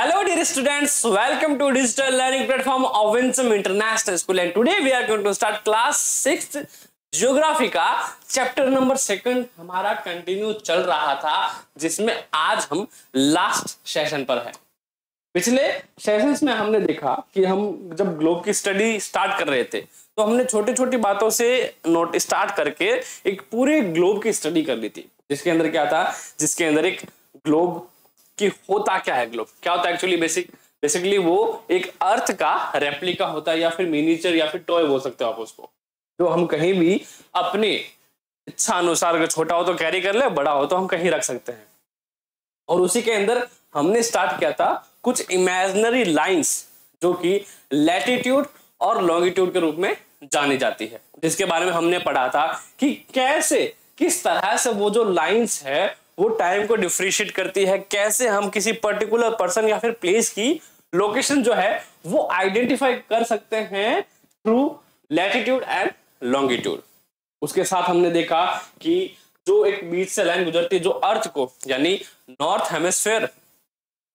Hello dear students, welcome to digital learning platform of Winsome International School and today we are going to start class 6th geography का chapter number 2 हमारा continue चल रहा था जिसमें आज हम last session पर है। पिछले सेशंस में हमने देखा कि हम जब ग्लोब की स्टडी स्टार्ट कर रहे थे तो हमने छोटी छोटी बातों से नोट स्टार्ट करके एक पूरे ग्लोब की स्टडी कर ली थी जिसके अंदर क्या था, जिसके अंदर एक ग्लोब कि होता क्या है, ग्लोब क्या होता है एक्चुअली बेसिकली वो एक अर्थ का रेप्लिका होता है या फिर मिनिएचर या फिर टॉय बोल सकते हो आप उसको, जो हम कहीं भी अपनी इच्छा अनुसार, अगर छोटा हो तो कैरी कर ले, बड़ा हो तो हम कहीं रख सकते हैं। और उसी के अंदर हमने स्टार्ट किया था कुछ इमेजिनरी लाइंस जो कि लैटिट्यूड और लॉन्गिट्यूड के रूप में जानी जाती है, जिसके बारे में हमने पढ़ा था कि कैसे किस तरह से वो जो लाइंस है वो टाइम को डिफरेंशिएट करती है, कैसे हम किसी पर्टिकुलर पर्सन या फिर प्लेस की लोकेशन जो है वो आइडेंटिफाई कर सकते हैं थ्रू लैटिट्यूड एंड लॉन्गिट्यूड। उसके साथ हमने देखा कि जो एक बीच से लाइन गुजरती है जो अर्थ को यानी नॉर्थ हेमिस्फीयर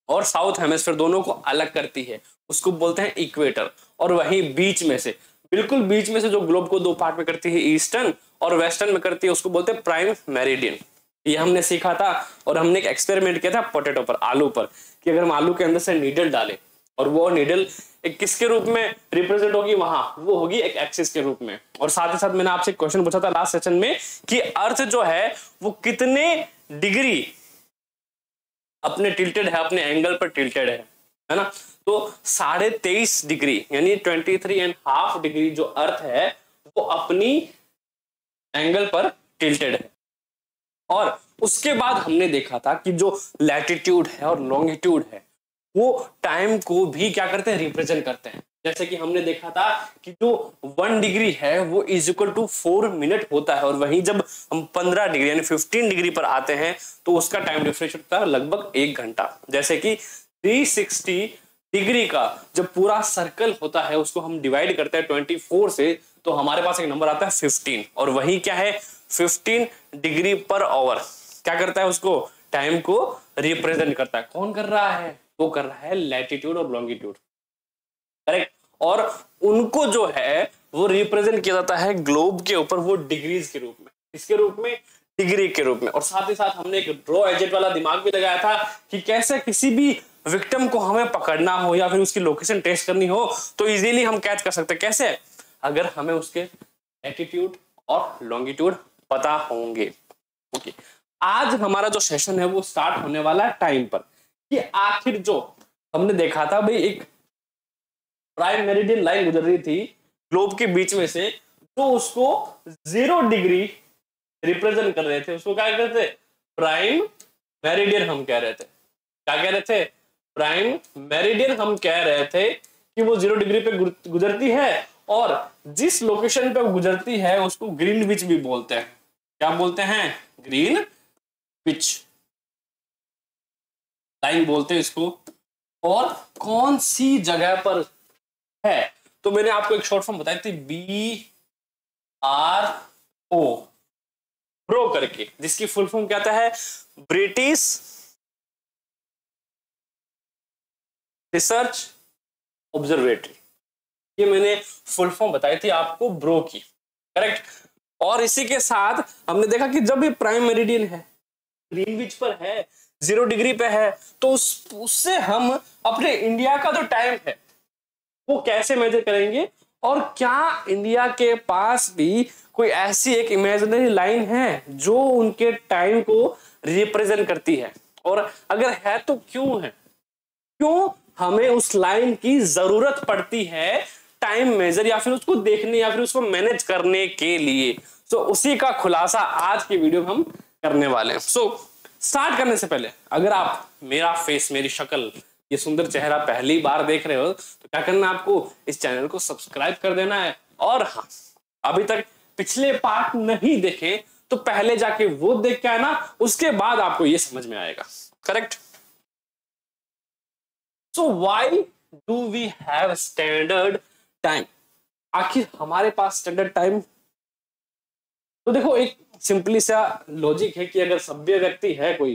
और साउथ हेमिस्फीयर दोनों को अलग करती है उसको बोलते हैं इक्वेटर, और वहीं बीच में से बिल्कुल बीच में से जो ग्लोब को दो पार्ट में करती है, ईस्टर्न और वेस्टर्न में करती है, उसको बोलते हैं प्राइम मेरिडियन। ये हमने सीखा था और हमने एक एक्सपेरिमेंट किया था पोटैटो पर, आलू पर, कि अगर हम आलू के अंदर से नीडल डालें और वो नीडल एक किसके रूप में रिप्रेजेंट होगी, वहां वो होगी एक एक्सिस के रूप में। और साथ ही साथ मैंने आपसे क्वेश्चन पूछा था लास्ट सेशन में कि अर्थ जो है वो कितने डिग्री अपने टिल्टेड है, अपने एंगल पर टिल्टेड है ना। तो 23.5 डिग्री यानी 23.5 डिग्री जो अर्थ है वो अपनी एंगल पर टिल्टेड है। और उसके बाद हमने देखा था कि जो लैटिट्यूड है और लॉन्गिट्यूड है वो टाइम को भी क्या करते हैं, रिप्रेजेंट करते हैं। जैसे कि हमने देखा था कि जो 1 डिग्री है वो इज इक्वल टू 4 मिनट होता है, और वहीं जब हम 15 डिग्री यानी 15 डिग्री पर आते हैं तो उसका टाइम डिफरेंस होता है लगभग 1 घंटा। जैसे कि 360 डिग्री का जब पूरा सर्कल होता है उसको हम डिवाइड करते हैं 24 से तो हमारे पास एक नंबर आता है 15, और वही क्या है 15 डिग्री पर आवर क्या करता है, उसको टाइम को रिप्रेजेंट करता है। कौन कर रहा है, वो कर रहा है लैटिट्यूड और लॉन्गिट्यूड, करेक्ट। और उनको जो है वो रिप्रेजेंट किया जाता है ग्लोब के ऊपर वो डिग्रीज के रूप में, इसके रूप में डिग्री के रूप में। और साथ ही साथ हमने एक ड्रॉ एजेंट वाला दिमाग भी लगाया था कि कैसे किसी भी विक्टिम को हमें पकड़ना हो या फिर उसकी लोकेशन टेस्ट करनी हो तो इजीली हम कैच कर सकते हैं। कैसे, अगर हमें उसके लैटिट्यूड और लॉन्गिट्यूड पता होंगे। ओके, आज हमारा जो सेशन है वो स्टार्ट होने वाला है टाइम पर, कि आखिर जो हमने देखा था भाई एक प्राइम मेरिडियन लाइन गुजर रही थी ग्लोब के बीच में से, तो उसको 0 डिग्री रिप्रेजेंट कर रहे थे, उसको क्या कहते थे, प्राइम मेरिडियन हम कह रहे थे। क्या कह रहे थे, प्राइम मेरिडियन हम कह रहे थे कि वो 0 डिग्री पे गुजरती है, और जिस लोकेशन पे गुजरती है उसको ग्रीनविच भी बोलते हैं। क्या बोलते हैं, ग्रीनविच लाइन बोलते हैं इसको। और कौन सी जगह पर है, तो मैंने आपको एक शॉर्ट फॉर्म बताई थी BRO, ब्रो करके, जिसकी फुल फॉर्म क्या आता है, ब्रिटिश रिसर्च ऑब्जर्वेटरी। ये मैंने फुल फॉर्म बताई थी आपको ब्रो की, करेक्ट। और इसी के साथ हमने देखा कि जब ये प्राइम मेरिडियन है, ग्रीनविच पर है, 0 डिग्री पे है, तो उससे हम अपने इंडिया का जो टाइम है वो कैसे मेजर करेंगे, और क्या इंडिया के पास भी कोई ऐसी एक इमेजिनरी लाइन है जो उनके टाइम को रिप्रेजेंट करती है, और अगर है तो क्यों है, क्यों हमें उस लाइन की जरूरत पड़ती है टाइम मेजर या फिर उसको देखने या फिर उसको मैनेज करने के लिए। सो उसी का खुलासा आज की वीडियो में हम करने वाले हैं। सो स्टार्ट करने से पहले अगर आप मेरा फेस, मेरी शक्ल, ये सुंदर चेहरा पहली बार देख रहे हो तो क्या करना है, आपको इस चैनल को सब्सक्राइब कर देना है, और हाँ अभी तक पिछले पार्ट नहीं देखे तो पहले जाके वो देख के आना, उसके बाद आपको ये समझ में आएगा, correct. So why do we have standard time, आखिर हमारे पास स्टैंडर्ड टाइम, तो देखो एक सिंपली सा लॉजिक है कि अगर सभ्य व्यक्ति है कोई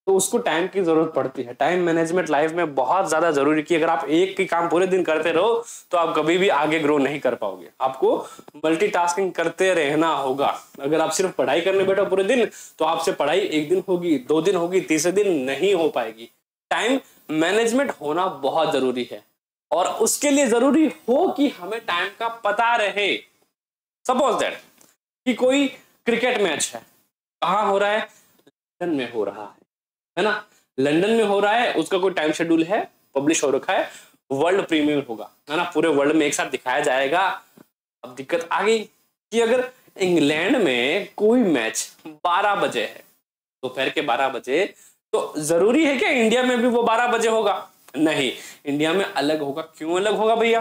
तो उसको टाइम की जरूरत पड़ती है। टाइम मैनेजमेंट लाइफ में बहुत ज्यादा जरूरी कि अगर आप एक ही काम पूरे दिन करते रहो तो आप कभी भी आगे ग्रो नहीं कर पाओगे। आपको मल्टीटास्किंग करते रहना होगा। अगर आप सिर्फ पढ़ाई करने बैठो पूरे दिन तो आपसे पढ़ाई एक दिन होगी, 2 दिन होगी, तीसरे दिन नहीं हो पाएगी। टाइम मैनेजमेंट होना बहुत जरूरी है और उसके लिए जरूरी हो कि हमें टाइम का पता रहे। सपोज दैट कि कोई क्रिकेट मैच है, कहां हो रहा है? लंदन में हो रहा है ना? लंदन में हो रहा है, उसका कोई टाइम शेड्यूल है, पब्लिश हो रखा है, वर्ल्ड प्रीमियर होगा, है ना? पूरे वर्ल्ड में एक साथ दिखाया जाएगा। अब दिक्कत आ गई कि अगर इंग्लैंड में कोई मैच 12 बजे है, दोपहर के 12 बजे, तो जरूरी है क्या इंडिया में भी वो 12 बजे होगा? नहीं, इंडिया में अलग होगा। क्यों अलग होगा भैया?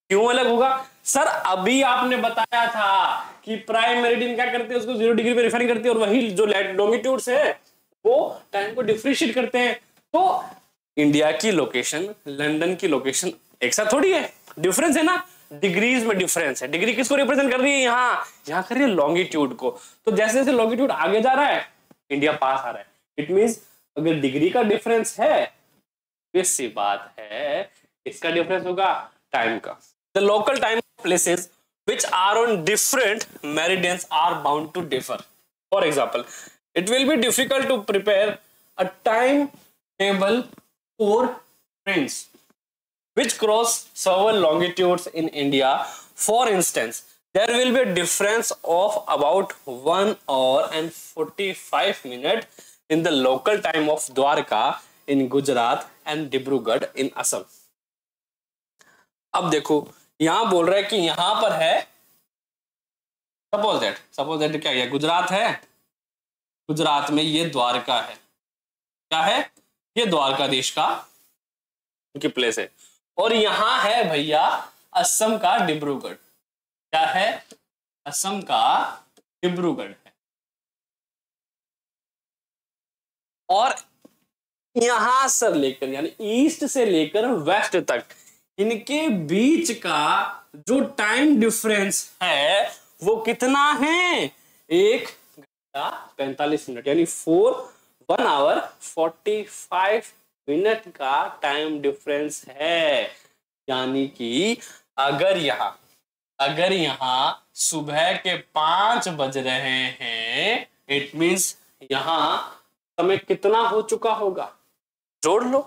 क्यों अलग होगा सर? अभी आपने बताया था कि प्राइम मेरिडियन क्या करते हैं, उसको 0 डिग्री पे रिफाइन करते हैं और वही जो लॉन्गिट्यूड्स है वो टाइम को डिफरेंशिएट करते हैं। तो इंडिया की लोकेशन, लंदन की लोकेशन एक साथ थोड़ी है, डिफरेंस है ना, डिग्रीज में डिफरेंस है। डिग्री किसको रिप्रेजेंट कर रही है? यहाँ कर रही है लॉन्गिट्यूड को। तो जैसे जैसे लॉन्गिट्यूड आगे जा रहा है, इंडिया पास आ रहा है। इट मींस अगर डिग्री का डिफरेंस है, सी बात है इसका डिफरेंस होगा टाइम का। The local time places which are on different meridians are bound to differ. For example, it will be difficult to prepare a time table for trains which cross several longitudes in India. For instance, there will be a difference of about 1 hour and 45 minutes in the local time of Dwarka in Gujarat and Dibrugarh in Assam. अब देखो यहां बोल रहा है कि यहां पर है, सपोज दैट क्या है? गुजरात है, गुजरात में ये द्वारका है। क्या है? ये द्वारकाधीश का की प्लेस है। और यहां है भैया असम का डिब्रूगढ़। क्या है? असम का डिब्रूगढ़ है। और यहां से लेकर यानी ईस्ट से लेकर वेस्ट तक इनके बीच का जो टाइम डिफरेंस है वो कितना है? 1 घंटा 45 मिनट, यानी 1 आवर 45 मिनट का टाइम डिफरेंस है। यानी कि अगर यहां सुबह के 5 बज रहे हैं, इट मींस यहां समय कितना हो चुका होगा? जोड़ लो,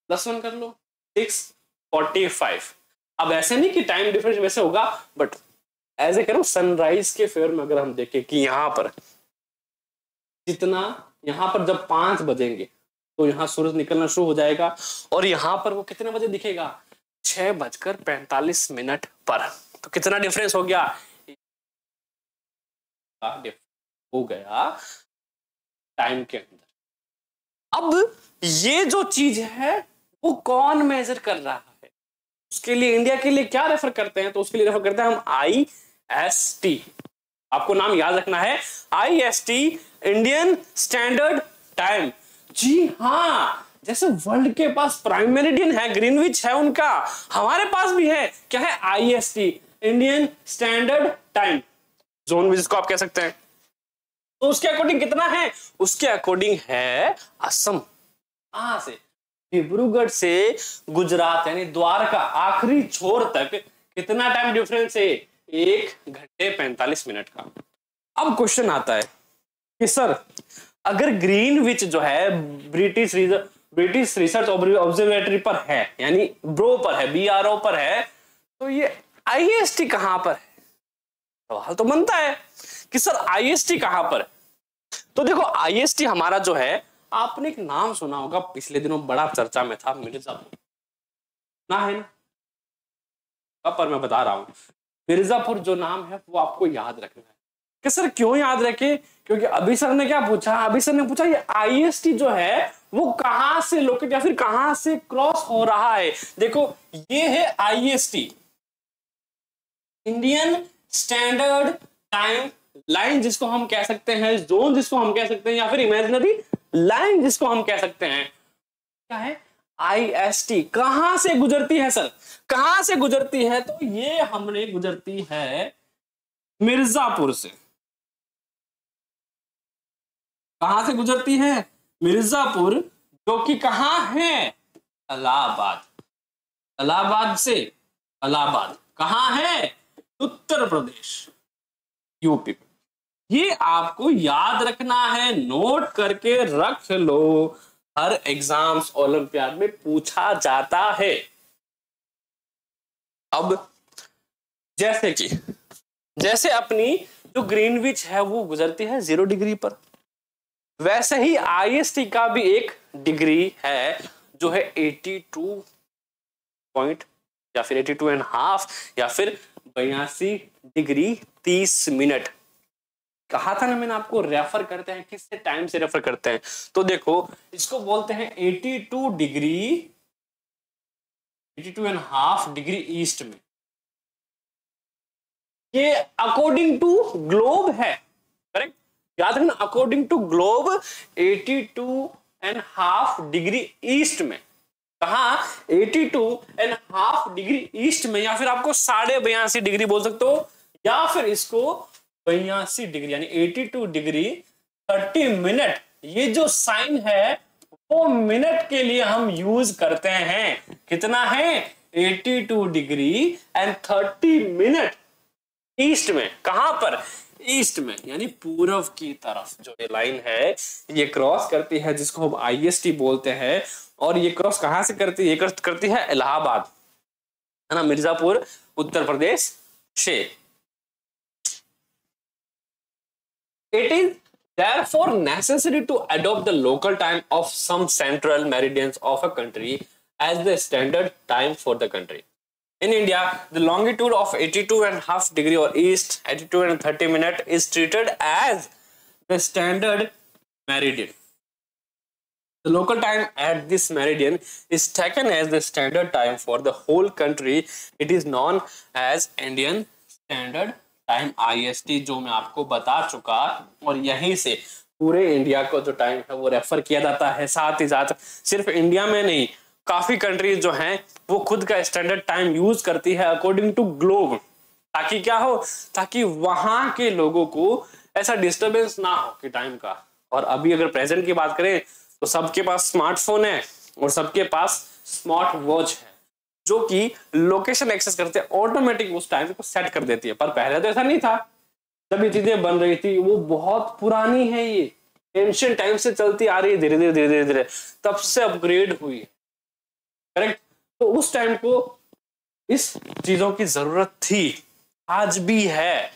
+1 कर लो, 6:45। अब ऐसे नहीं कि टाइम डिफरेंस वैसे होगा, बट एज ए करो सनराइज के फेयर में अगर हम देखें कि यहां पर जितना, यहां पर जब 5 बजेंगे तो यहां सूरज निकलना शुरू हो जाएगा और यहां पर वो कितने बजे दिखेगा? 6:45 पर। तो कितना डिफरेंस हो गया? हो गया टाइम के अंदर। अब ये जो चीज है वो कौन मेजर कर रहा है? उसके लिए इंडिया के लिए क्या रेफर करते हैं? तो उसके लिए रेफर करते हैं हम IST। आपको नाम याद रखना है, IST, इंडियन स्टैंडर्ड टाइम। जी हाँ, जैसे वर्ल्ड के पास प्राइम मेरिडियन है, ग्रीनविच है उनका, हमारे पास भी है। क्या है? IST, Indian standard time zone, जिसको आप कह सकते हैं। तो उसके अकॉर्डिंग कितना है? उसके अकॉर्डिंग है असम। कहां से? डिब्रूगढ़ से गुजरात यानी द्वारका आखिरी छोर तक कितना टाइम डिफरेंस है? 1 घंटे 45 मिनट का। अब क्वेश्चन आता है कि सर अगर ग्रीनविच जो है ब्रिटिश रिसर्च ऑब्जर्वेटरी पर है, यानी ब्रो पर है, BRO पर है, तो ये IST कहां पर है? सवाल तो बनता है कि सर IST कहां पर है? तो देखो IST हमारा जो है, आपने एक नाम सुना होगा, पिछले दिनों बड़ा चर्चा में था, मिर्जापुर ना है ना? पर मैं बता रहा हूं, मिर्जापुर जो नाम है वो आपको याद रखना है। कि सर क्यों याद रखे? क्योंकि अभी सर ने क्या पूछा? अभी सर ने पूछा ये IST जो है वो कहां से लोकेट या फिर कहां से क्रॉस हो रहा है। देखो ये है IST, Indian standard time line, जिसको हम कह सकते हैं जोन, जिसको हम कह सकते हैं, या फिर इमेजिनरी लाइन जिसको हम कह सकते हैं। क्या है? IST। कहां से गुजरती है सर? कहां से गुजरती है? तो ये हमने गुजरती है मिर्जापुर से। कहां से गुजरती है? मिर्जापुर जो कि कहाँ है? इलाहाबाद। इलाहाबाद से इलाहाबाद कहाँ है? उत्तर प्रदेश, यूपी। ये आपको याद रखना है, नोट करके रख लो, हर एग्जाम्स ओलंपियाड में पूछा जाता है। अब जैसे अपनी जो ग्रीनविच है वो गुजरती है 0 डिग्री पर, वैसे ही आईएसटी का भी एक डिग्री है जो है 82 पॉइंट या फिर 82.5 या फिर 82 डिग्री 30 मिनट। कहा था ना मैंने आपको, रेफर करते हैं किससे? टाइम से रेफर करते हैं। तो देखो इसको बोलते हैं 82 डिग्री 82.5 डिग्री ईस्ट में। ये अकॉर्डिंग टू ग्लोब है, करेक्ट? याद रखना, according to globe 82.5 degree east में। कहा? 82.5 डिग्री ईस्ट में, या फिर आपको 82.5 डिग्री बोल सकते हो, या फिर इसको 82 डिग्री यानी 82 डिग्री 30 मिनट। ये जो साइन है वो मिनट के लिए हम यूज करते हैं। कितना है? 82 डिग्री एंड 30 मिनट ईस्ट में। कहां पर? ईस्ट में, यानी पूर्व की तरफ जो ये लाइन है ये क्रॉस करती है, जिसको हम आईएसटी बोलते हैं। और ये क्रॉस कहां से करती है? ये क्रॉस करती है इलाहाबाद, है ना, मिर्जापुर उत्तर प्रदेश से। It is therefore necessary to adopt the local time of some central meridians of a country as the standard time for the country. In India, the longitude of 82.5 degree or east, 82 and 30 minute is treated as the standard meridian. The local time at this meridian is taken as the standard time for the whole country. It is known as Indian Standard time, IST, जो मैं आपको बता चुका। और यहीं से पूरे India को जो टाइम है वो रेफर किया जाता है। साथ ही साथ सिर्फ इंडिया में नहीं, काफी कंट्रीज जो हैं वो खुद का स्टैंडर्ड टाइम यूज करती है अकॉर्डिंग टू ग्लोब, ताकि क्या हो? ताकि वहां के लोगों को ऐसा डिस्टरबेंस ना हो कि टाइम का। और अभी अगर प्रेजेंट की बात करें तो सबके पास स्मार्टफोन है और सबके पास स्मार्ट वॉच है, जो कि लोकेशन एक्सेस करते हैं ऑटोमेटिक उस टाइम को सेट कर देती है। पर पहले तो ऐसा नहीं था, जब ये चीजें बन रही थी वो बहुत पुरानी है, ये एंशिएंट टाइम से चलती आ रही है, धीरे धीरे धीरे धीरे धीरे तब से अपग्रेड हुई है, करेक्ट? तो उस टाइम को इस चीजों की जरूरत थी, आज भी है।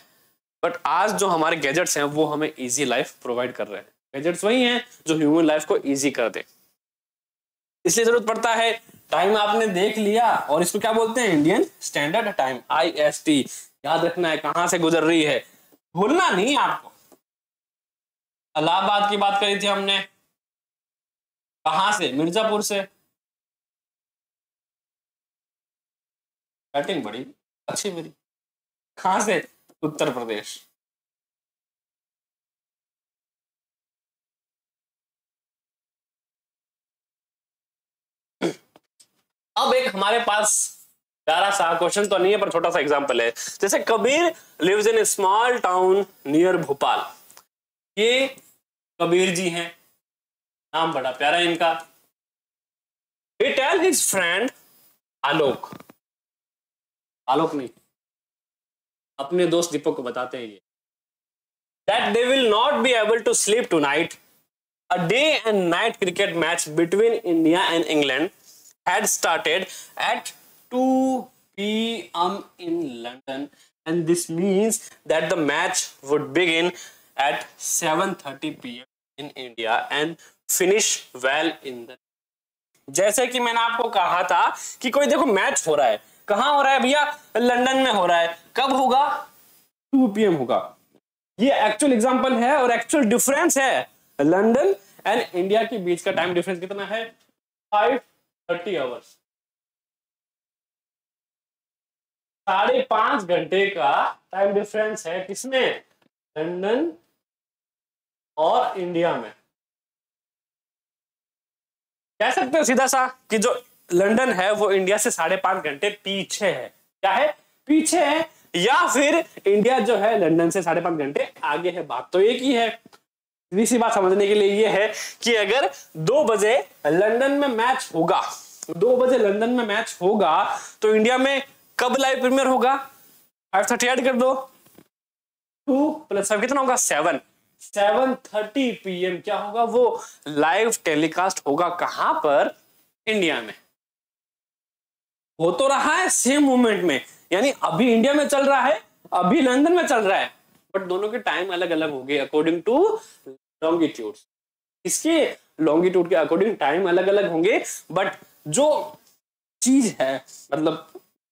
बट आज जो हमारे गैजेट्स हैं वो हमें इजी लाइफ प्रोवाइड कर रहे हैं। गैजेट्स वही हैं जो ह्यूमन लाइफ को इजी कर दे, इसलिए जरूरत पड़ता है। टाइम आपने देख लिया, और इसको क्या बोलते हैं? Indian standard time, IST. याद रखना है कहां से गुजर रही है, भूलना नहीं आपको। इलाहाबाद की बात करी थी हमने, कहां से? मिर्जापुर से। बैटिंग बड़ी अच्छी मेरी। कहां से? उत्तर प्रदेश। अब एक हमारे पास प्यारा सा क्वेश्चन तो नहीं है पर छोटा सा एग्जांपल है। जैसे Kabir lives in a small town near Bhopal. ये कबीर जी हैं, नाम बड़ा प्यारा है इनका। He tell his friend आलोक, आलोक नहीं, अपने दोस्त दीपक को बताते हैं ये, that they will not be able to sleep tonight. A day and night cricket match between India and England had started at 2 p.m. in London, and this means that the match would begin at 7:30 p.m. in India and finish well in the। जैसे कि मैंने आपको कहा था कि कोई देखो match हो रहा है, कहां हो रहा है भैया? लंदन में हो रहा है। कब होगा? 2 p.m. होगा। ये एक्चुअल एग्जांपल है और एक्चुअल डिफरेंस है। लंदन एंड इंडिया के बीच का टाइम डिफरेंस कितना है? 5:30 आवर्स, 5.5 घंटे का टाइम डिफरेंस है। किसमें? लंदन और इंडिया में। कह सकते हो सीधा सा कि जो लंदन है वो इंडिया से 5.5 घंटे पीछे है। क्या है? पीछे है। या फिर इंडिया जो है लंदन से 5.5 घंटे आगे है। बात तो एक ही है। सीधी सी बात समझने के लिए ये है कि अगर 2 बजे लंदन में मैच होगा, 2 बजे लंदन में मैच होगा, तो इंडिया में कब लाइव प्रीमियर होगा? 5:30 ऐड कर दो, 2 + 5 कितना होगा? 7:30 PM क्या होगा? वो लाइव टेलीकास्ट होगा। कहां पर? इंडिया में। हो तो रहा है सेम मोमेंट में, यानी अभी इंडिया में चल रहा है, अभी लंदन में चल रहा है, बट दोनों के टाइम अलग अलग होंगे अकॉर्डिंग टू लॉन्गिट्यूड। इसके लॉन्गिट्यूड के अकॉर्डिंग टाइम अलग अलग होंगे, बट जो चीज है, मतलब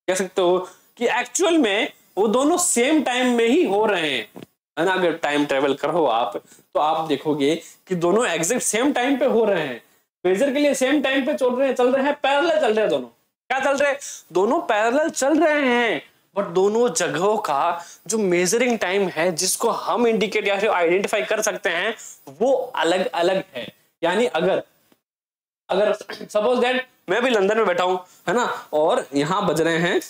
कह सकते हो कि एक्चुअल में वो दोनों सेम टाइम में ही हो रहे हैं, है ना। अगर टाइम ट्रेवल करो आप तो आप देखोगे कि दोनों एग्जैक्ट सेम टाइम पे हो रहे हैं, मेजर के लिए सेम टाइम पे चल रहे हैं, पैरेलल चल रहे हैं। दोनों क्या चल रहे हैं? दोनों पैरेलल चल रहे हैं, बट दोनों जगहों का जो मेजरिंग टाइम है, जिसको हम इंडिकेट या फिर आइडेंटिफाई कर सकते हैं, वो अलग अलग है। यानी अगर सपोज दैट मैं भी लंदन में बैठा हूं, है ना, और यहां बज रहे हैं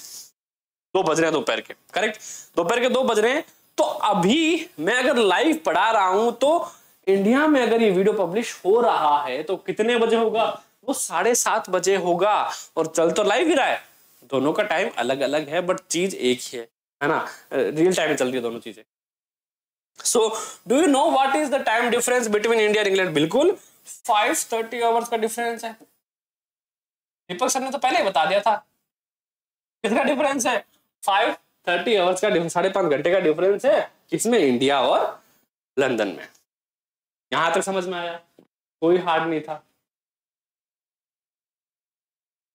2 बज रहे हैं दोपहर के, करेक्ट, दोपहर के 2 बज रहे हैं, तो अभी मैं अगर लाइव पढ़ा रहा हूं तो इंडिया में अगर ये वीडियो पब्लिश हो रहा है तो कितने बजे होगा? वो 7:30 बजे होगा, और चल तो लाइव ही रहा है। दोनों का टाइम अलग अलग है, बट चीज एक ही है ना, रियल टाइम में चल रही है दोनों चीजें। So do you know what is the time difference between India और इंग्लैंड? बिल्कुल 5:30 आवर्स का डिफरेंस है। दीपक सर ने तो पहले ही बता दिया था। कितना डिफरेंस है? 5:30 आवर्स का, 5.5 घंटे का डिफरेंस है, किसमें? इंडिया और लंदन में। यहां तक समझ में आया? कोई हार्ड नहीं था।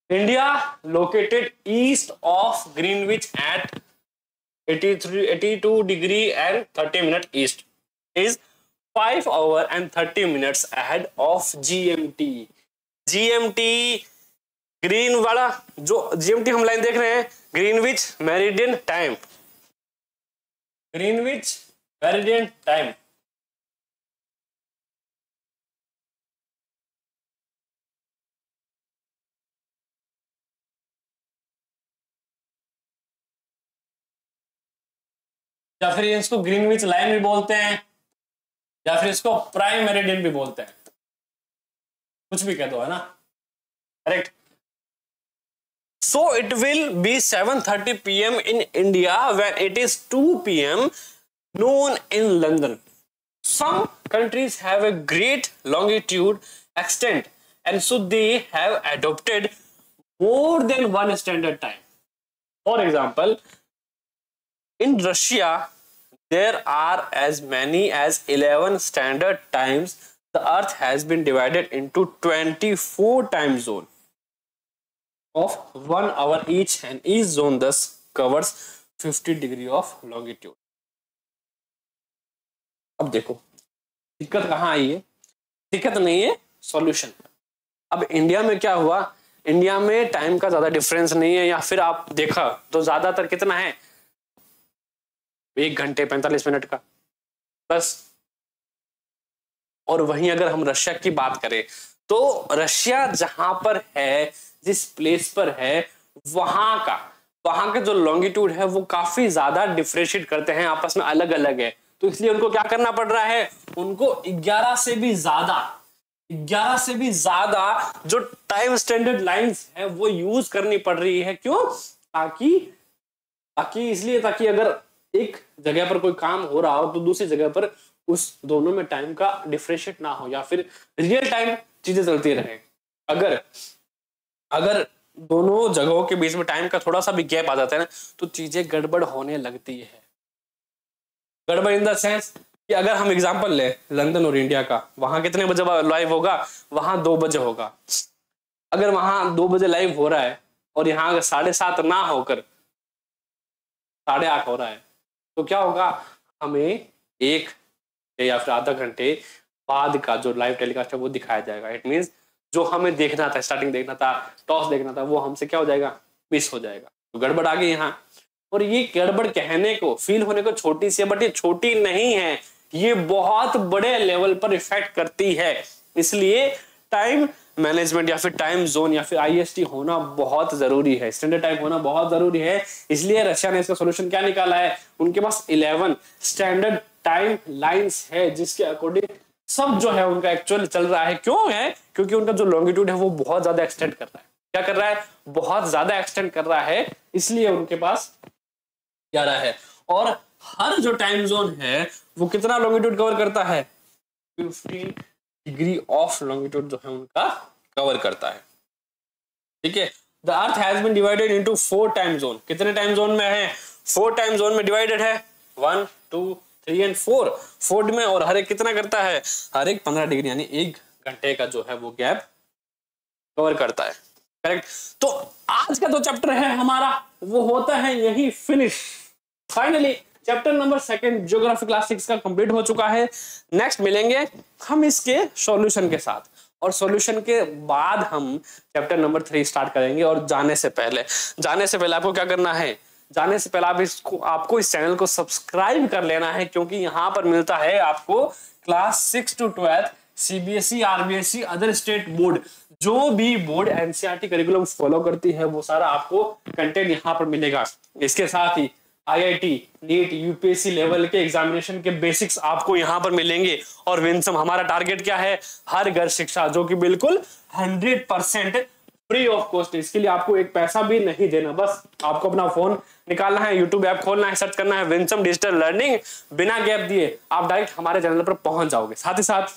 India located east of Greenwich at 82 degree and 30 minute east is 5 hours and 30 minutes ahead of GMT। GMT green वाला जो GMT हम लाइन देख रहे हैं, Greenwich meridian time, Greenwich meridian time. या फिर इसको ग्रीनविच लाइन भी बोलते हैं, या फिर इसको प्राइम मेरिडियन भी बोलते हैं, कुछ भी कह दो, है ना, correct. So it will be 7:30 PM in India when it is 2 PM noon in London. Some countries have a great longitude extent, and so they have adopted more than one standard time. For example, in Russia, there are as many as 11 standard times. The Earth has been divided into 24 time zones of 1 hour each, and each zone thus covers 50 degree of longitude. अब देखो दिक्कत कहां आई है? दिक्कत नहीं है, solution. अब India में क्या हुआ? इंडिया में टाइम का ज्यादा डिफरेंस नहीं है, या फिर आप देखा तो ज्यादातर कितना है? 1 घंटे 45 मिनट का बस। और वहीं अगर हम रशिया की बात करें तो रशिया जहां पर है, जिस प्लेस पर है, वहां का जो लॉन्गिट्यूड है वो काफी ज्यादा डिफरेंशिएट करते हैं, आपस में अलग अलग है। तो इसलिए उनको क्या करना पड़ रहा है? उनको 11 से भी ज्यादा जो टाइम स्टैंडर्ड लाइंस है वो यूज करनी पड़ रही है। क्यों? ताकि अगर एक जगह पर कोई काम हो रहा हो तो दूसरी जगह पर उस दोनों में टाइम का डिफरेंशिएट ना हो, या फिर रियल टाइम चीजें चलती रहे। अगर दोनों जगहों के बीच में टाइम का थोड़ा सा भी गैप आ जाता है ना, तो चीजें गड़बड़ होने लगती है। गड़बड़ इन द सेंस कि अगर हम एग्जांपल ले लंदन और इंडिया का, वहां कितने बजे लाइव होगा? वहां 2 बजे होगा। अगर वहां 2 बजे लाइव हो रहा है और यहाँ अगर 7:30 ना होकर 8:30 हो रहा है, तो क्या होगा? हमें 1 या फिर आधा घंटे बाद का जो लाइव टेलीकास्ट है वो दिखाया जाएगा। इट मींस जो हमें देखना था, स्टार्टिंग देखना था, टॉस देखना था, वो हमसे क्या हो जाएगा? मिस हो जाएगा। तो गड़बड़ आ गई यहाँ। और ये गड़बड़ कहने को, फील होने को छोटी सी है, बट ये छोटी नहीं है, ये बहुत बड़े लेवल पर इफेक्ट करती है। इसलिए टाइम मैनेजमेंट या फिर टाइम जोन या फिर IST होना बहुत जरूरी है, स्टैंडर्ड टाइम होना बहुत जरूरी है। इसलिए रशिया ने इसका सोल्यूशन क्या निकाला है? उनके पास 11 स्टैंडर्ड टाइम लाइंस है, जिसके अकॉर्डिंग सब जो है उनका एक्चुअल चल रहा है। क्यों है? क्योंकि उनका जो लॉन्गिट्यूड है वो बहुत ज्यादा एक्सटेंड कर रहा है। क्या कर रहा है? बहुत ज्यादा एक्सटेंड कर रहा है, इसलिए उनके पास क्या रहा है। और हर जो टाइम जोन है वो कितना लॉन्गिट्यूड कवर करता है? 50 डिग्री ऑफ लॉन्गिट्यूड जो है उनका कवर करता है। ठीक है। The earth has been divided into 4 time zone. कितने टाइम जोन में है? 4 टाइम जोन में डिवाइडेड है। 1, 2, 3 एंड 4 4 में, और हर एक कितना करता है? हर एक 15 डिग्री, यानी 1 घंटे का जो है वो गैप कवर करता है। करेक्ट। तो आज का जो चैप्टर है हमारा वो होता है यही finish. Finally chapter number 2 geography class 6 का कंप्लीट हो चुका है। नेक्स्ट मिलेंगे हम इसके सॉल्यूशन के साथ, और सॉल्यूशन के बाद हम चैप्टर नंबर 3 स्टार्ट करेंगे। और जाने से पहले आपको क्या करना है? जाने से पहले आपको इस चैनल को सब्सक्राइब कर लेना है, क्योंकि यहाँ पर मिलता है आपको class 6 to 12 CBSE, RBSE, other state board, जो भी बोर्ड एनसीईआरटी करिकुलम फॉलो करती है वो सारा आपको कंटेंट यहाँ पर मिलेगा। इसके साथ ही आईआईटी, नीट, यूपीएससी लेवल के एग्जामिनेशन के बेसिक्स आपको यहाँ पर मिलेंगे। और विंसम हमारा टारगेट क्या है? हर घर शिक्षा, जो कि बिल्कुल 100% फ्री ऑफ कॉस्ट। इसके लिए आपको एक पैसा भी नहीं देना, बस आपको अपना फोन निकालना है, यूट्यूब ऐप खोलना है, सर्च करना है विंसम डिजिटल लर्निंग, बिना गैप दिए आप डायरेक्ट हमारे चैनल पर पहुंच जाओगे। साथ ही साथ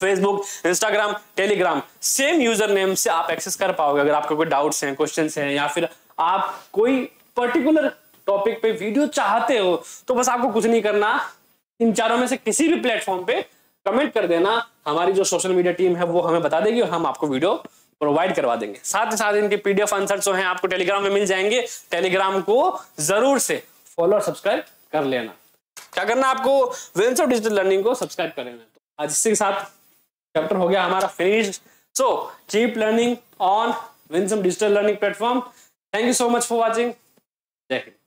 Facebook, Instagram, Telegram same user name से आप एक्सेस कर पाओगे। अगर आपको कोई डाउट्स हैं, क्वेश्चंस हैं, या फिर आप कोई पर्टिकुलर टॉपिक पे वीडियो चाहते हो, तो बस आपको कुछ नहीं करना, इन चारों में से किसी भी प्लेटफॉर्म पे कमेंट कर देना। हमारी जो सोशल मीडिया टीम है वो हमें बता देगी और हम आपको वीडियो प्रोवाइड करवा देंगे। साथ ही साथ इनके पीडीएफ आंसर जो हैं आपको टेलीग्राम में मिल जाएंगे। टेलीग्राम को जरूर से फॉलो और सब्सक्राइब कर लेना। क्या करना आपको? विंसम डिजिटल लर्निंग को सब्सक्राइब कर लेना। तो आज इसी के साथ चैप्टर हो गया हमारा finish. So keep learning on Winsome digital learning platform. Thank you so much for watching. जय हिंद।